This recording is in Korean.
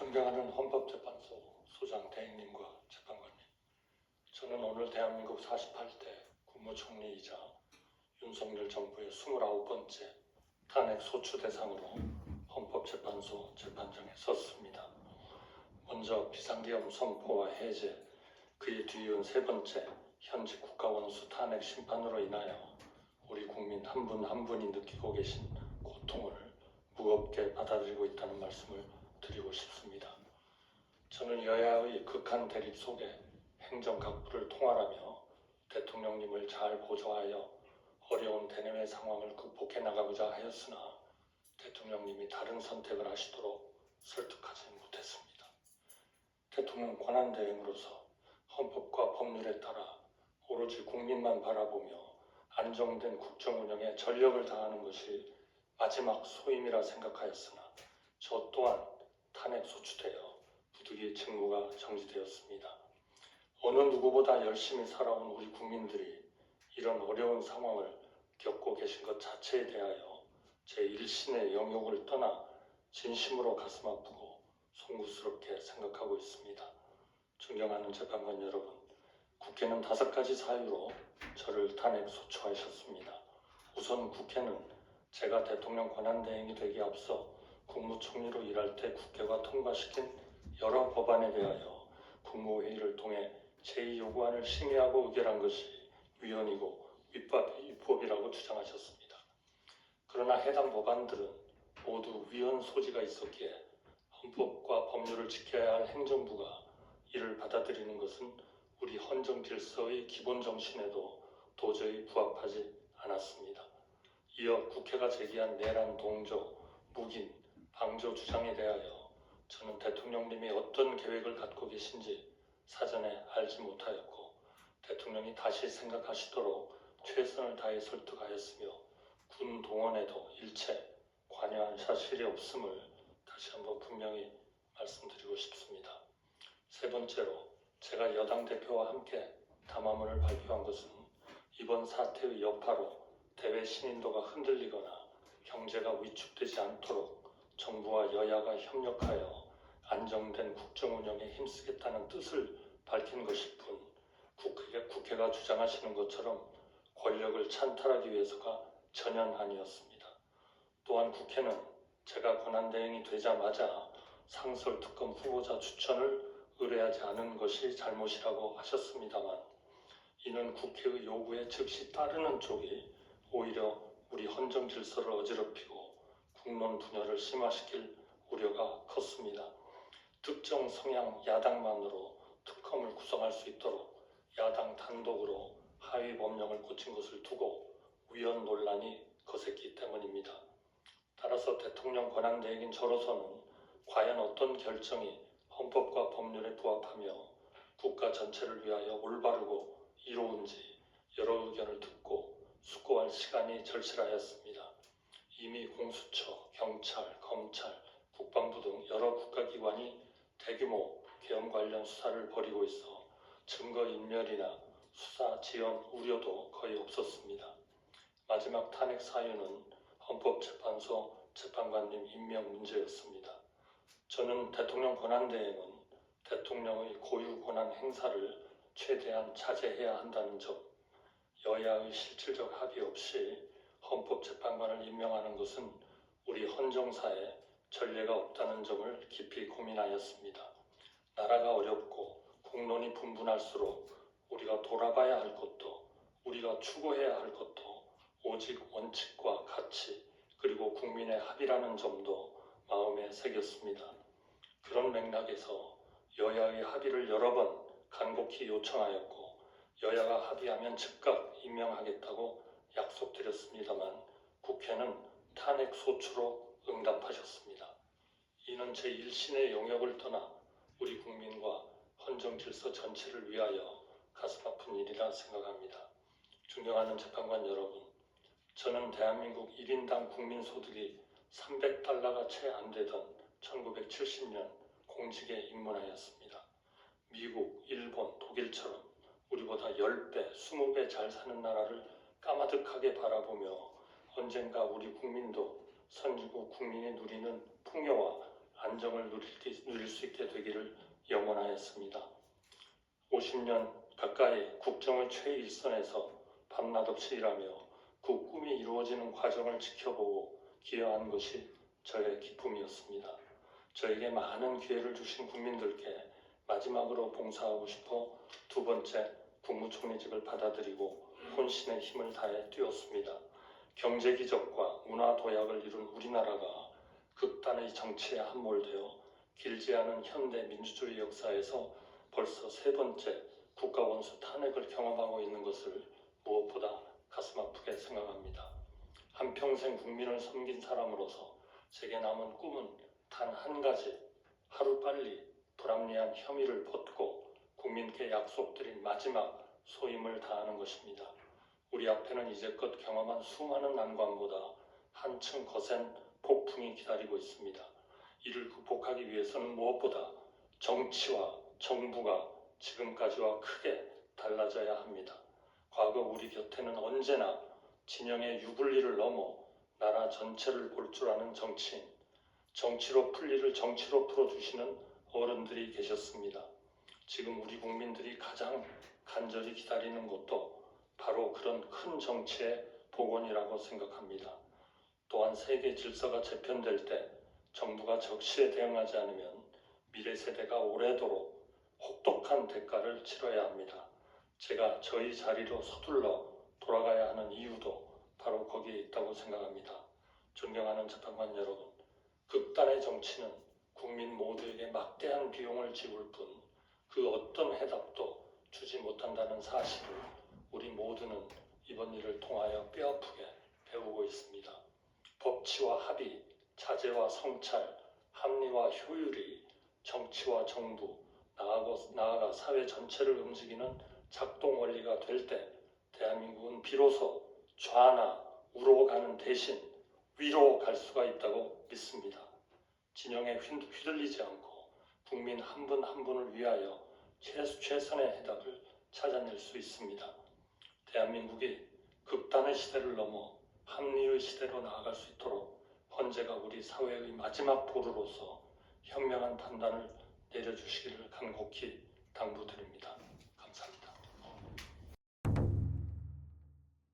존경하는 헌법재판소 소장 대행님과 재판관님, 저는 오늘 대한민국 48대 국무총리이자 윤석열 정부의 29번째 탄핵 소추 대상으로 헌법재판소 재판정에 섰습니다. 먼저 비상계엄 선포와 해제, 그에 뒤이은 세 번째 현직 국가원수 탄핵 심판으로 인하여 우리 국민 한 분 한 분이 느끼고 계신 고통을 무겁게 받아들이고 있다는 말씀을 드리고 싶습니다. 저는 여야의 극한 대립 속에 행정각부를 통할하며 대통령님을 잘 보조하여 어려운 대내외 상황을 극복해 나가고자 하였으나 대통령님이 다른 선택을 하시도록 설득하지 못했습니다. 대통령 권한대행으로서 헌법과 법률에 따라 오로지 국민만 바라보며 안정된 국정운영에 전력을 다하는 것이 마지막 소임이라 생각하였으나 저 또한 탄핵 소추되어 부득이 직무가 정지되었습니다. 어느 누구보다 열심히 살아온 우리 국민들이 이런 어려운 상황을 겪고 계신 것 자체에 대하여 제 일신의 영역을 떠나 진심으로 가슴 아프고 송구스럽게 생각하고 있습니다. 존경하는 재판관 여러분, 국회는 5가지 사유로 저를 탄핵 소추하셨습니다. 우선 국회는 제가 대통령 권한대행이 되기에 앞서 국무총리로 일할 때 국회가 통과시킨 여러 법안에 대하여 국무회의를 통해 제2요구안을 심의하고 의결한 것이 위헌이고 위법이라고 주장하셨습니다. 그러나 해당 법안들은 모두 위헌 소지가 있었기에 헌법과 법률을 지켜야 할 행정부가 이를 받아들이는 것은 우리 헌정 질서의 기본 정신에도 도저히 부합하지 않았습니다. 이어 국회가 제기한 내란 동조, 묵인, 방조 주장에 대하여 저는 대통령님이 어떤 계획을 갖고 계신지 사전에 알지 못하였고 대통령이 다시 생각하시도록 최선을 다해 설득하였으며 군 동원에도 일체 관여한 사실이 없음을 다시 한번 분명히 말씀드리고 싶습니다. 세 번째로 제가 여당 대표와 함께 담화문을 발표한 것은 이번 사태의 여파로 대외 신인도가 흔들리거나 경제가 위축되지 않도록 정부와 여야가 협력하여 안정된 국정운영에 힘쓰겠다는 뜻을 밝힌 것일 뿐 국회가 주장하시는 것처럼 권력을 찬탈하기 위해서가 전혀 아니었습니다. 또한 국회는 제가 권한대행이 되자마자 상설특검 후보자 추천을 의뢰하지 않은 것이 잘못이라고 하셨습니다만 이는 국회의 요구에 즉시 따르는 쪽이 오히려 우리 헌정 질서를 어지럽히고 국론 분열을 심화시킬 우려가 컸습니다. 특정 성향 야당만으로 특검을 구성할 수 있도록 야당 단독으로 하위 법령을 고친 것을 두고 위헌 논란이 거셌기 때문입니다. 따라서 대통령 권한대행인 저로서는 과연 어떤 결정이 헌법과 법률에 부합하며 국가 전체를 위하여 올바르고 이로운지 여러 의견을 듣고 숙고할 시간이 절실하였습니다. 이미 공수처, 경찰, 검찰, 국방부 등 여러 국가기관이 대규모 계엄 관련 수사를 벌이고 있어 증거인멸이나 수사 지연 우려도 거의 없었습니다. 마지막 탄핵 사유는 헌법재판소 재판관님 임명 문제였습니다. 저는 대통령 권한대행은 대통령의 고유 권한 행사를 최대한 자제해야 한다는 점, 여야의 실질적 합의 없이 헌법재판관을 임명하는 것은 우리 헌정사에 전례가 없다는 점을 깊이 고민하였습니다. 나라가 어렵고 국론이 분분할수록 우리가 돌아봐야 할 것도 우리가 추구해야 할 것도 오직 원칙과 가치 그리고 국민의 합의라는 점도 마음에 새겼습니다. 그런 맥락에서 여야의 합의를 여러 번 간곡히 요청하였고 여야가 합의하면 즉각 임명하겠다고 약속드렸습니다만 국회는 탄핵 소추로 응답하셨습니다. 이는 제 일신의 영역을 떠나 우리 국민과 헌정 질서 전체를 위하여 가슴 아픈 일이라 생각합니다. 존경하는 재판관 여러분, 저는 대한민국 1인당 국민소득이 300달러가 채 안 되던 1970년 공직에 입문하였습니다. 미국, 일본, 독일처럼 우리보다 10배, 20배 잘 사는 나라를 까마득하게 바라보며 언젠가 우리 국민도 선진국 국민이 누리는 풍요와 안정을 누릴 수 있게 되기를 염원하였습니다. 50년 가까이 국정을 최일선에서 밤낮 없이 일하며 그 꿈이 이루어지는 과정을 지켜보고 기여한 것이 저의 기쁨이었습니다. 저에게 많은 기회를 주신 국민들께 마지막으로 봉사하고 싶어 두 번째 국무총리직을 받아들이고 혼신의 힘을 다해 뛰었습니다. 경제 기적과 문화 도약을 이룬 우리나라가 극단의 정치에 함몰되어 길지 않은 현대 민주주의 역사에서 벌써 세 번째 국가원수 탄핵을 경험하고 있는 것을 무엇보다 가슴 아프게 생각합니다. 한평생 국민을 섬긴 사람으로서 제게 남은 꿈은 단 한 가지, 하루빨리 불합리한 혐의를 벗고 국민께 약속드린 마지막 소임을 다하는 것입니다. 우리 앞에는 이제껏 경험한 수많은 난관보다 한층 거센 폭풍이 기다리고 있습니다. 이를 극복하기 위해서는 무엇보다 정치와 정부가 지금까지와 크게 달라져야 합니다. 과거 우리 곁에는 언제나 진영의 유불리를 넘어 나라 전체를 볼 줄 아는 정치인, 정치로 풀 일을 정치로 풀어주시는 어른들이 계셨습니다. 지금 우리 국민들이 가장 간절히 기다리는 것도 바로 그런 큰 정치의 복원이라고 생각합니다. 또한 세계 질서가 재편될 때 정부가 적시에 대응하지 않으면 미래 세대가 오래도록 혹독한 대가를 치러야 합니다. 제가 저희 자리로 서둘러 돌아가야 하는 이유도 바로 거기에 있다고 생각합니다. 존경하는 재판관 여러분, 극단의 정치는 국민 모두에게 막대한 비용을 지불 뿐 그 어떤 해답도 주지 못한다는 사실을 우리 모두는 이번 일을 통하여 뼈아프게 배우고 있습니다. 법치와 합의, 자제와 성찰, 합리와 효율이 정치와 정부, 나아가 사회 전체를 움직이는 작동 원리가 될 때 대한민국은 비로소 좌나 우로 가는 대신 위로 갈 수가 있다고 믿습니다. 진영에 휘둘리지 않고 국민 한 분 한 분을 위하여 최선의 해답을 찾아낼 수 있습니다. 대한민국이 극단의 시대를 넘어 합리의 시대로 나아갈 수 있도록 헌재가 우리 사회의 마지막 보루로서 현명한 판단을 내려주시기를 간곡히 당부드립니다.